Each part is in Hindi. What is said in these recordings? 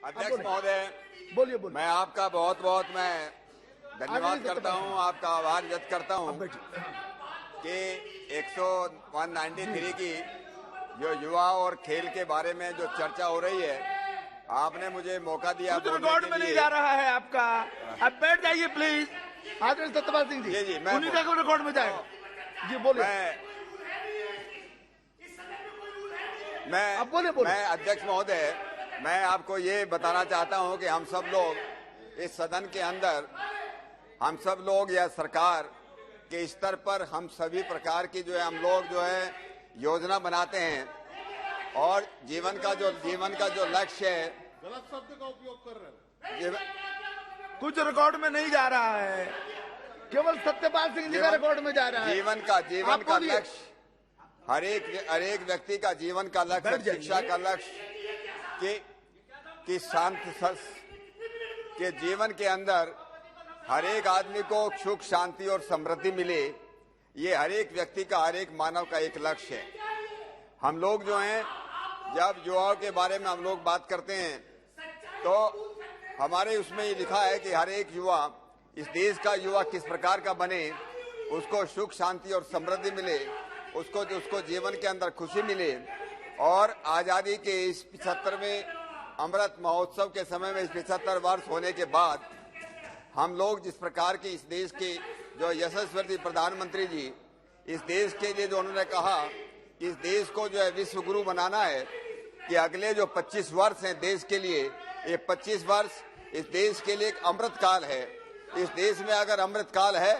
अध्यक्ष महोदय, बोलिए। मैं आपका बहुत बहुत मैं धन्यवाद करता हूं, आपका आभार व्यक्त करता हूं कि 193 की जो युवा और खेल के बारे में जो चर्चा हो रही है, आपने मुझे मौका दिया कुछ रिकॉर्ड में नहीं जा रहा है आपका। आप बैठ जाइए प्लीज। आदरणीय सत्यपाल सिंह जी, जी, मैं उन्हीं का रिकॉर्ड में जाएगा। जी बोलिए। मैं अध्यक्ष महोदय, मैं आपको ये बताना चाहता हूं कि हम सब लोग इस सदन के अंदर, हम सब लोग या सरकार के स्तर पर हम सभी प्रकार की जो है हम लोग जो है योजना बनाते हैं और जीवन का जो लक्ष्य है। गलत शब्द का उपयोग कर रहे हैं। कुछ रिकॉर्ड में नहीं जा रहा है, केवल सत्यपाल सिंह जी का रिकॉर्ड में जा रहा है। जीवन का लक्ष्य, हर एक व्यक्ति का जीवन का लक्ष्य, शिक्षा का लक्ष्य कि शांत के जीवन के अंदर हर एक आदमी को सुख, शांति और समृद्धि मिले, ये हर एक व्यक्ति का, हर एक मानव का एक लक्ष्य है। हम लोग जो हैं, जब युवाओं के बारे में हम लोग बात करते हैं तो हमारे उसमें ये लिखा है कि हर एक युवा, इस देश का युवा किस प्रकार का बने, उसको सुख, शांति और समृद्धि मिले, उसको जीवन के अंदर खुशी मिले। और आजादी के इस 75वें अमृत महोत्सव के समय में, इस 75 वर्ष होने के बाद, हम लोग जिस प्रकार की इस देश के जो यशस्वी प्रधानमंत्री जी, इस देश के लिए जो उन्होंने कहा कि इस देश को जो है विश्व गुरु बनाना है, कि अगले जो 25 वर्ष हैं देश के लिए, ये 25 वर्ष इस देश के लिए एक अमृत काल है। इस देश में अगर अमृत काल है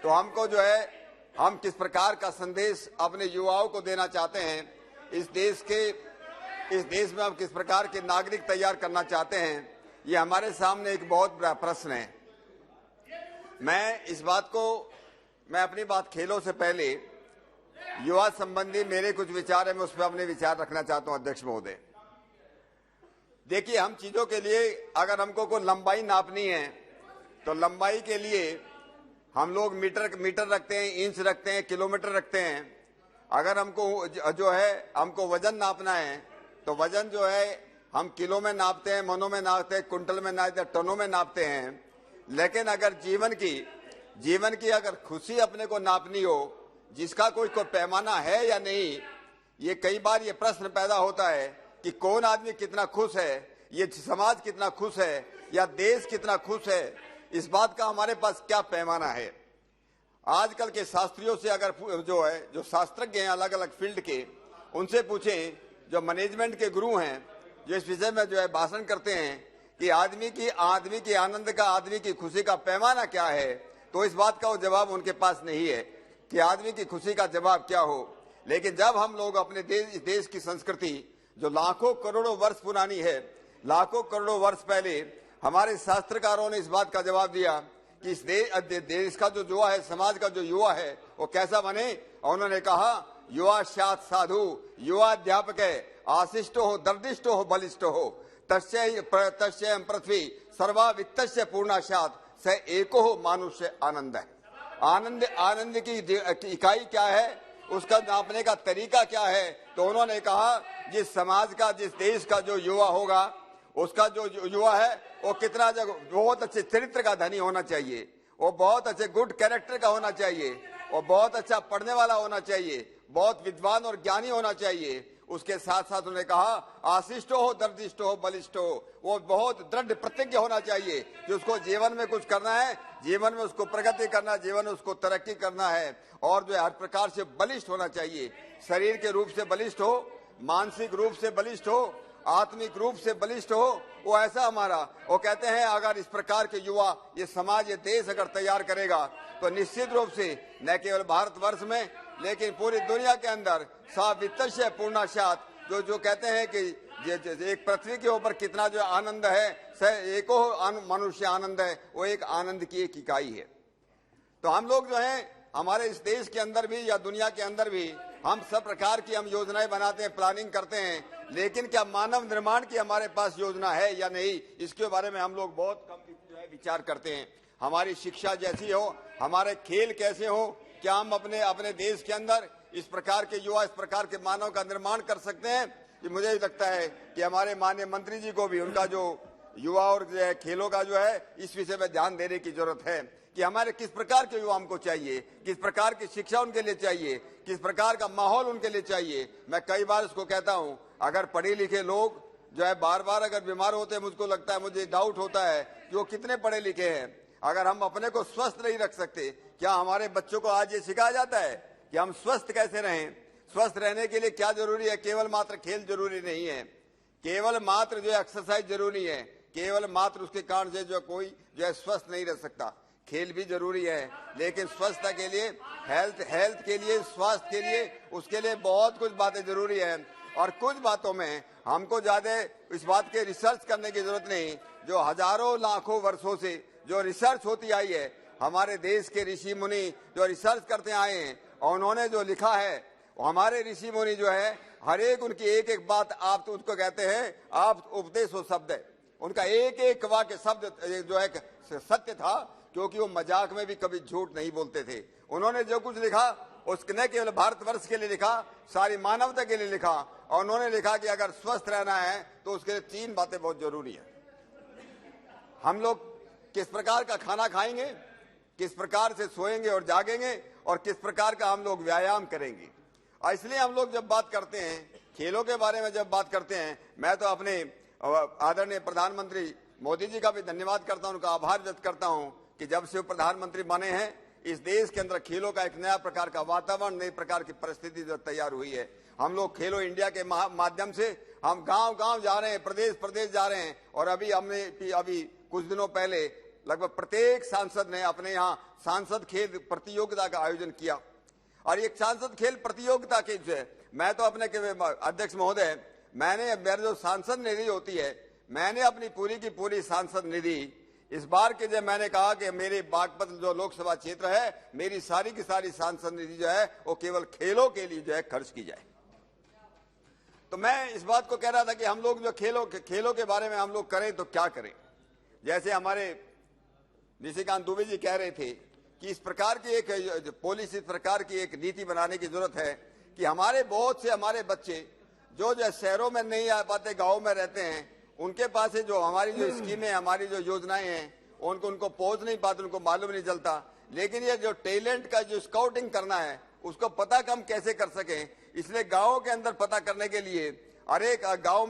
तो हमको जो है, हम किस प्रकार का संदेश अपने युवाओं को देना चाहते हैं, इस देश में हम किस प्रकार के नागरिक तैयार करना चाहते हैं, ये हमारे सामने एक बहुत बड़ा प्रश्न है। मैं अपनी बात खेलों से पहले युवा संबंधी मेरे कुछ विचार है, मैं उस पर अपने विचार रखना चाहता हूं अध्यक्ष महोदय। देखिए, हम चीजों के लिए अगर हमको कोई लंबाई नापनी है तो लंबाई के लिए हम लोग मीटर रखते हैं, इंच रखते हैं, किलोमीटर रखते हैं। अगर हमको जो है हमको वजन नापना है तो वजन जो है हम किलो में नापते हैं, मनों में नापते हैं, कुंटल में नापते हैं, टनों में नापते हैं। लेकिन अगर जीवन की अगर खुशी अपने को नापनी हो, जिसका कोई पैमाना है या नहीं, ये कई बार ये प्रश्न पैदा होता है कि कौन आदमी कितना खुश है, ये समाज कितना खुश है या देश कितना खुश है, इस बात का हमारे पास क्या पैमाना है। आजकल के शास्त्रियों से अगर जो शास्त्रज्ञ हैं अलग अलग फील्ड के, उनसे पूछें, जो मैनेजमेंट के गुरु हैं, जो इस विषय में जो है भाषण करते हैं कि आदमी की आनंद का, आदमी की खुशी का पैमाना क्या है, तो इस बात का वो जवाब उनके पास नहीं है कि आदमी की खुशी का जवाब क्या हो। लेकिन जब हम लोग अपने देश की संस्कृति जो लाखों करोड़ों वर्ष पुरानी है, लाखों करोड़ों वर्ष पहले हमारे शास्त्रकारों ने इस बात का जवाब दिया कि इस देश का जो युवा है, समाज का जो युवा है, वो कैसा बने। और उन्होंने कहा, युवा स्यात् साधु, युवा अध्यापक है, आशिष्टो हो, दर्दिष्टो हो, बलिष्ठो हो, तस्य पृथ्वी सर्वा वित्तस्य पूर्णा स्यात्, स एको हो मानुष्य आनंद है। आनंद की इकाई क्या है, उसका नापने का तरीका क्या है। तो उन्होंने कहा, जिस समाज का, जिस देश का जो युवा होगा, उसका जो युवा है वो कितना बहुत अच्छे चरित्र का धनी होना चाहिए, वो बहुत अच्छे गुड कैरेक्टर का होना चाहिए, वो बहुत अच्छा पढ़ने वाला होना चाहिए, बहुत विद्वान और ज्ञानी होना चाहिए। उसके साथ साथ उन्होंने कहा, आशिष्टो हो, दर्दिष्टो हो, बलिष्ठो हो, वो बहुत दृढ़ प्रतिज्ञ होना चाहिए कि उसको जीवन में कुछ करना है, जीवन में उसको प्रगति करना है, जीवन में उसको तरक्की करना है, और जो हर प्रकार से बलिष्ठ होना चाहिए। शरीर के रूप से बलिष्ठ हो, मानसिक रूप से बलिष्ठ हो, आत्मिक रूप से बलिष्ठ हो, वो ऐसा हमारा, वो कहते हैं अगर इस प्रकार के युवा, ये समाज, ये देश अगर तैयार करेगा तो निश्चित रूप से न केवल भारतवर्ष में लेकिन पूरी दुनिया के अंदर सा वित्तस्य पूर्णा स्यात्, जो कहते हैं कि एक पृथ्वी के ऊपर कितना जो आनंद है, स एको मनुष्य आनंद है, वो एक आनंद की एक इकाई है। तो हम लोग जो है हमारे इस देश के अंदर भी या दुनिया के अंदर भी हम सब प्रकार की हम योजनाएं बनाते हैं, प्लानिंग करते हैं, लेकिन क्या मानव निर्माण की हमारे पास योजना है या नहीं, इसके बारे में हम लोग बहुत कम जो है विचार करते हैं। हमारी शिक्षा जैसी हो, हमारे खेल कैसे हो, क्या हम अपने देश के अंदर इस प्रकार के युवा, इस प्रकार के मानव का निर्माण कर सकते हैं। कि मुझे लगता है कि हमारे माननीय मंत्री जी को भी उनका जो युवा और जो है खेलों का जो है इस विषय में ध्यान देने की जरूरत है कि हमारे किस प्रकार के युवा हमको चाहिए, किस प्रकार की शिक्षा उनके लिए चाहिए, किस प्रकार का माहौल उनके लिए चाहिए। मैं कई बार इसको कहता हूं, अगर पढ़े लिखे लोग जो है बार बार अगर बीमार होते हैं, मुझको लगता है, मुझे डाउट होता है कि वो कितने पढ़े लिखे हैं। अगर हम अपने को स्वस्थ नहीं रख सकते, क्या हमारे बच्चों को आज ये सिखाया जाता है कि हम स्वस्थ कैसे रहें? स्वस्थ रहने के लिए क्या जरूरी है? केवल मात्र खेल जरूरी नहीं है, केवल मात्र जो है एक्सरसाइज जरूरी है, केवल मात्र उसके कारण से जो कोई जो है स्वस्थ नहीं रह सकता। खेल भी जरूरी है, लेकिन स्वस्थता के लिए, हेल्थ के लिए, स्वास्थ्य के लिए, उसके लिए बहुत कुछ बातें जरूरी है। और कुछ बातों में हमको ज्यादा इस बात के रिसर्च करने की जरूरत नहीं। जो हजारों लाखों वर्षों से जो रिसर्च होती आई है, हमारे देश के ऋषि मुनि जो रिसर्च करते आए हैं और उन्होंने जो लिखा है, हमारे ऋषि मुनि जो है हर एक उनकी एक एक बात आप तो उसको कहते हैं आप उपदेश हो शब्द है। उनका एक एक वाक्य शब्द जो है सत्य था, क्योंकि वो मजाक में भी कभी झूठ नहीं बोलते थे। उन्होंने जो कुछ लिखा उसने केवल भारतवर्ष के लिए लिखा, सारी मानवता के लिए लिखा। और उन्होंने लिखा कि अगर स्वस्थ रहना है तो उसके लिए 3 बातें बहुत जरूरी है। हम लोग किस प्रकार का खाना खाएंगे, किस प्रकार से सोएंगे और जागेंगे, और किस प्रकार का हम लोग व्यायाम करेंगे। इसलिए हम लोग जब बात करते हैं खेलों के बारे में, जब बात करते हैं, मैं तो अपने आदरणीय प्रधानमंत्री मोदी जी का भी धन्यवाद करता हूं, उनका आभार व्यक्त करता हूं कि जब से वो प्रधानमंत्री बने हैं, इस देश के अंदर खेलों का एक नया प्रकार का वातावरण, नई प्रकार की परिस्थिति जो तैयार हुई है। हम लोग खेलो इंडिया के माध्यम से हम गांव-गांव जा रहे हैं, प्रदेश जा रहे हैं। और अभी कुछ दिनों पहले लगभग प्रत्येक सांसद ने अपने यहाँ सांसद खेल प्रतियोगिता का आयोजन किया। और एक सांसद खेल प्रतियोगिता के जो मैं तो अपने अध्यक्ष महोदय, मैंने मेरी जो सांसद निधि होती है, मैंने अपनी पूरी की पूरी सांसद निधि इस बार के जब मैंने कहा कि मेरे बागपत जो लोकसभा क्षेत्र है, मेरी सारी की सारी सांसद निधि जो है वो केवल खेलों के लिए जो है खर्च की जाए। तो मैं इस बात को कह रहा था कि हम लोग जो खेलों के बारे में हम लोग करें तो क्या करें। जैसे हमारे निशिकांत दुबे जी कह रहे थे कि इस प्रकार की एक पॉलिसी, इस प्रकार की एक नीति बनाने की जरूरत है कि हमारे बहुत से हमारे बच्चे जो शहरों में नहीं आ पाते, गाँव में रहते हैं, उनके पास है जो हमारी जो स्कीमें, हमारी जो योजनाएं हैं, उनको पहुंच नहीं पाते, उनको मालूम नहीं चलता। लेकिन ये जो टैलेंट का जो स्काउटिंग करना है, उसको पता हम कैसे कर सकें, इसलिए गाँव के अंदर पता करने के लिए हर एक गांव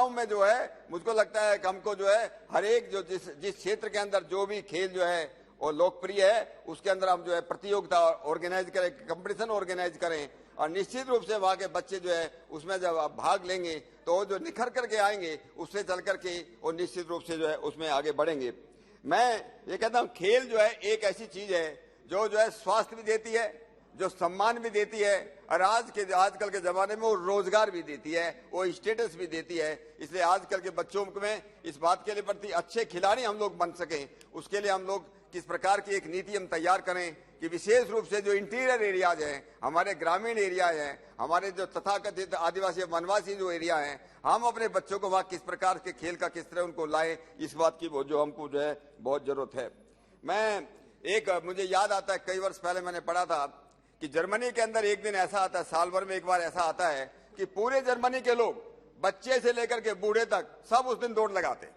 में जो है, मुझको लगता है कि हमको जो है हर एक जो जिस क्षेत्र के अंदर जो भी खेल जो है वो लोकप्रिय है, उसके अंदर हम जो है प्रतियोगिता ऑर्गेनाइज करें, कंपटीशन ऑर्गेनाइज करें। और निश्चित रूप से वहाँ के बच्चे जो है उसमें जब आप भाग लेंगे तो जो निखर करके आएंगे, उससे चल करके वो निश्चित रूप से जो है उसमें आगे बढ़ेंगे। मैं ये कहता हूँ खेल जो है एक ऐसी चीज है जो है स्वास्थ्य भी देती है, जो सम्मान भी देती है, और आजकल के जमाने में वो रोजगार भी देती है, वो स्टेटस भी देती है। इसलिए आजकल के बच्चों में इस बात के लिए प्रति अच्छे खिलाड़ी हम लोग बन सकें, उसके लिए हम लोग किस प्रकार की एक नीति हम तैयार करें कि विशेष रूप से जो इंटीरियर एरियाज हैं, हमारे ग्रामीण एरिया हैं, हमारे जो तथाकथित आदिवासी वनवासी जो एरिया हैं, हम अपने बच्चों को वहाँ किस प्रकार के खेल का किस तरह उनको लाएं, इस बात की जो हमको जो है बहुत जरूरत है। मुझे याद आता है, कई वर्ष पहले मैंने पढ़ा था कि जर्मनी के अंदर एक दिन ऐसा आता है, साल भर में एक बार ऐसा आता है कि पूरे जर्मनी के लोग, बच्चे से लेकर के बूढ़े तक, सब उस दिन दौड़ लगाते,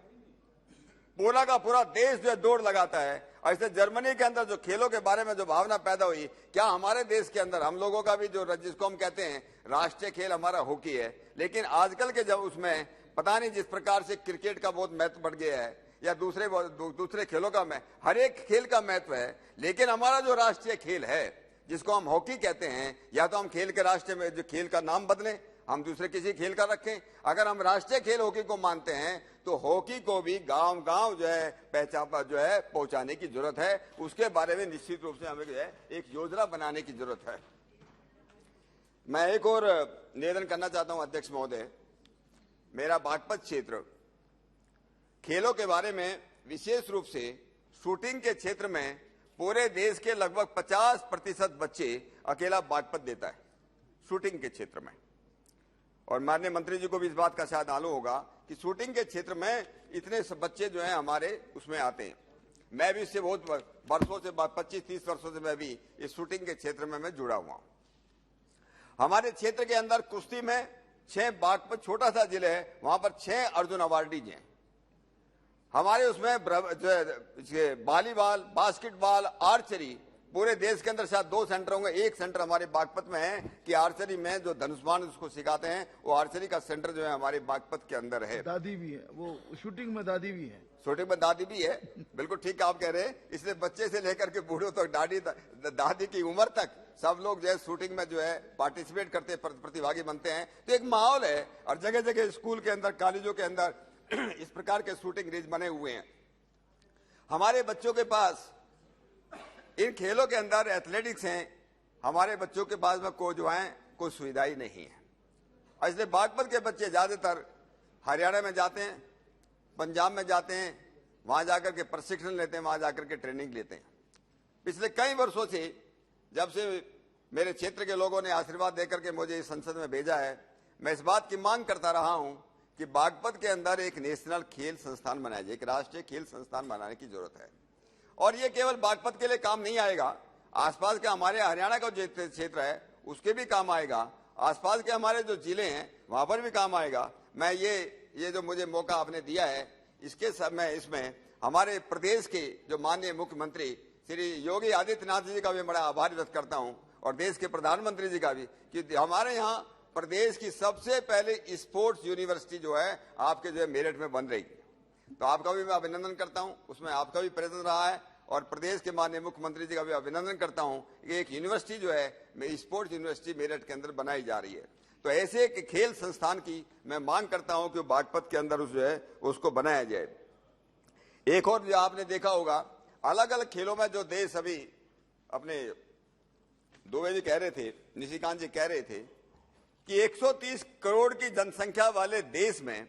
पूरा का पूरा देश जो है दौड़ लगाता है। ऐसे जर्मनी के अंदर जो खेलों के बारे में जो भावना पैदा हुई, क्या हमारे देश के अंदर हम लोगों का भी जो जिसको हम कहते हैं राष्ट्रीय खेल हमारा हॉकी है, लेकिन आजकल के जब उसमें पता नहीं जिस प्रकार से क्रिकेट का बहुत महत्व बढ़ गया है या दूसरे खेलों का हर एक खेल का महत्व है, लेकिन हमारा जो राष्ट्रीय खेल है जिसको हम हॉकी कहते हैं, या तो हम खेल के राष्ट्रीय में जो खेल का नाम बदलें, हम दूसरे किसी खेल का रखें। अगर हम राष्ट्रीय खेल हॉकी को मानते हैं तो हॉकी को भी गांव-गांव जो है पहचान जो है पहुंचाने की जरूरत है। उसके बारे में निश्चित रूप से हमें जो है एक योजना बनाने की जरूरत है। मैं एक और निवेदन करना चाहता हूं अध्यक्ष महोदय, मेरा बागपत क्षेत्र खेलों के बारे में विशेष रूप से शूटिंग के क्षेत्र में पूरे देश के लगभग 50% बच्चे अकेला बागपत देता है शूटिंग के क्षेत्र में। और माननीय मंत्री जी को भी इस बात का शायद मालूम होगा कि शूटिंग के क्षेत्र में इतने बच्चे जो हैं हमारे उसमें आते हैं। मैं भी इससे बहुत वर्षों से 25-30 वर्षों से मैं भी इस शूटिंग के क्षेत्र में मैं जुड़ा हुआ हूं। हमारे क्षेत्र के अंदर कुश्ती में 6 बागपत छोटा सा जिले है, वहां पर 6 अर्जुन अवार्डीज हैं। हमारे उसमें जो है वॉलीबॉल, बास्केटबॉल, आर्चरी, पूरे देश के अंदर शायद 2 सेंटर होंगे। एक सेंटर हमारे बागपत में है कि आर्चरी में जो धनुष्मान उसको सिखाते हैं, वो आर्चरी का सेंटर जो है हमारे बागपत के अंदर है। दादी भी है, वो शूटिंग में दादी भी है। शूटिंग में दादी भी है, बिल्कुल ठीक आप कह रहे हैं। इसलिए बच्चे से लेकर के बूढ़ों तक, दादी की उम्र तक सब लोग जो है शूटिंग में जो है पार्टिसिपेट करते हैं, प्रतिभागी बनते हैं। तो एक माहौल है और जगह जगह स्कूल के अंदर, कॉलेजों के अंदर इस प्रकार के शूटिंग रेंज बने हुए हैं। हमारे बच्चों के पास इन खेलों के अंदर एथलेटिक्स हैं, हमारे बच्चों के पास में जो है कोई सुविधा ही नहीं है। इसलिए बागपत के बच्चे ज्यादातर हरियाणा में जाते हैं, पंजाब में जाते हैं, वहां जाकर के प्रशिक्षण लेते हैं, वहां जाकर के ट्रेनिंग लेते हैं। पिछले कई वर्षों से जब से मेरे क्षेत्र के लोगों ने आशीर्वाद देकर के मुझे इस संसद में भेजा है, मैं इस बात की मांग करता रहा हूं कि बागपत के अंदर एक नेशनल खेल संस्थान बनाया जाए, एक राष्ट्रीय खेल संस्थान बनाने की जरूरत है। और ये केवल बागपत के लिए काम नहीं आएगा, आसपास के हमारे हरियाणा का जो क्षेत्र है उसके भी काम आएगा, आसपास के हमारे जो जिले हैं वहां पर भी काम आएगा। मैं ये जो मुझे मौका आपने दिया है, इसके समय इसमें हमारे प्रदेश के जो माननीय मुख्यमंत्री श्री योगी आदित्यनाथ जी का भी बड़ा आभार व्यक्त करता हूं, और देश के प्रधानमंत्री जी का भी, कि हमारे यहाँ प्रदेश की सबसे पहले स्पोर्ट्स यूनिवर्सिटी जो है आपके जो है मेरठ में बन रही है। तो आपका भी मैं अभिनंदन करता हूं, उसमें आपका भी प्रेजेंस रहा है, और प्रदेश के माननीय मुख्यमंत्री जी का भी अभिनंदन करता हूं कि एक यूनिवर्सिटी जो है स्पोर्ट्स यूनिवर्सिटी मेरठ के अंदर बनाई जा रही है। तो ऐसे एक खेल संस्थान की मैं मांग करता हूं कि बागपत के अंदर जो है उसको बनाया जाए। एक और जो आपने देखा होगा, अलग अलग खेलों में जो देश अभी अपने दुबे जी कह रहे थे, निशिकांत जी कह रहे थे कि 130 करोड़ की जनसंख्या वाले देश में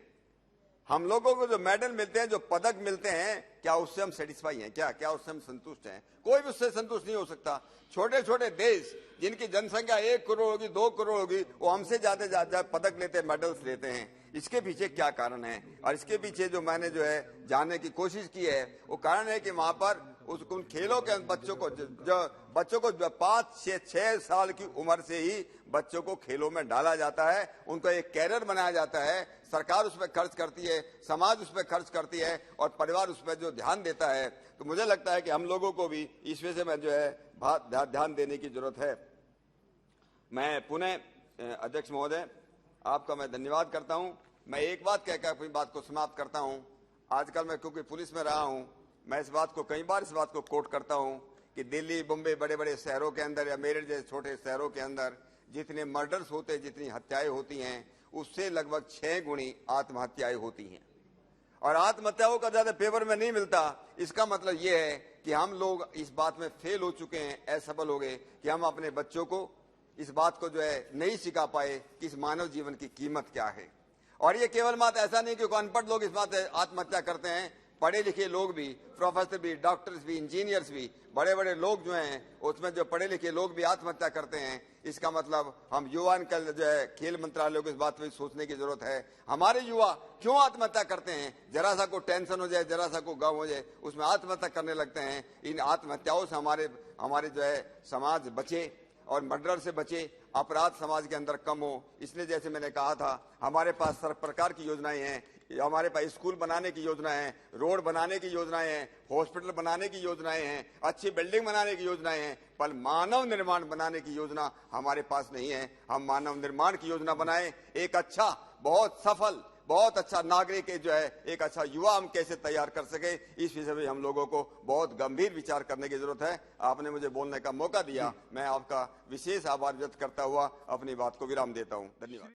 हम लोगों को जो मेडल मिलते हैं, जो पदक मिलते हैं, क्या उससे हम सेटिस्फाई हैं? क्या उससे हम संतुष्ट हैं? कोई भी उससे संतुष्ट नहीं हो सकता। छोटे छोटे देश जिनकी जनसंख्या 1 करोड़ होगी, 2 करोड़ होगी, वो हमसे ज्यादा पदक लेते हैं, मेडल्स लेते हैं। इसके पीछे क्या कारण है? और इसके पीछे जो मैंने जो है जानने की कोशिश की है, वो कारण है कि वहां पर उन खेलों के बच्चों को 5-6 साल की उम्र से ही बच्चों को खेलों में डाला जाता है, उनको एक कैरियर बनाया जाता है। सरकार उस पर खर्च करती है, समाज उस पर खर्च करती है, और परिवार उस पर जो ध्यान देता है। तो मुझे लगता है कि हम लोगों को भी इस विषय में जो है ध्यान देने की जरूरत है। मैं पुनः अध्यक्ष महोदय आपका मैं धन्यवाद करता हूं। मैं एक बात कहकर अपनी बात को समाप्त करता हूं। आजकल मैं क्योंकि पुलिस में रहा हूं, मैं इस बात को कई बार कोट करता हूं कि दिल्ली, मुंबई, बड़े बड़े शहरों के अंदर या मेरठ जैसे छोटे शहरों के अंदर जितने मर्डर्स होते हैं, जितनी हत्याएं होती हैं, उससे लगभग 6 गुणी आत्महत्याएं होती हैं। और आत्महत्याओं का ज्यादा पेपर में नहीं मिलता। इसका मतलब यह है कि हम लोग इस बात में फेल हो चुके हैं, असफल हो गए कि हम अपने बच्चों को इस बात को जो है नहीं सिखा पाए कि इस मानव जीवन की कीमत क्या है। और ये केवल बात ऐसा नहीं कि अनपढ़ लोग इस बात आत्महत्या करते हैं, पढ़े लिखे लोग भी, प्रोफेसर भी, डॉक्टर्स भी, इंजीनियर्स भी, बड़े बड़े लोग जो हैं उसमें जो पढ़े लिखे लोग भी आत्महत्या करते हैं। इसका मतलब हम युवा कल जो है खेल मंत्रालय को इस बात पर सोचने की जरूरत है। हमारे युवा क्यों आत्महत्या करते हैं? जरा सा को टेंशन हो जाए, जरा सा को गम हो जाए, उसमें आत्महत्या करने लगते हैं। इन आत्महत्याओं से हमारे जो है समाज बचे और मर्डर से बचे, अपराध समाज के अंदर कम हो। इसलिए जैसे मैंने कहा था, हमारे पास सब प्रकार की योजनाएं हैं। हमारे पास स्कूल बनाने की योजनाएं हैं, रोड बनाने की योजनाएं हैं, हॉस्पिटल बनाने की योजनाएं हैं, अच्छी बिल्डिंग बनाने की योजनाएं हैं, पर मानव निर्माण बनाने की योजना हमारे पास नहीं है। हम मानव निर्माण की योजना बनाएं, एक अच्छा, बहुत सफल, बहुत अच्छा नागरिक जो है, एक अच्छा युवा हम कैसे तैयार कर सके, इस विषय में हम लोगों को बहुत गंभीर विचार करने की जरूरत है। आपने मुझे बोलने का मौका दिया, मैं आपका विशेष आभार व्यक्त करता हुआ अपनी बात को विराम देता हूं। धन्यवाद।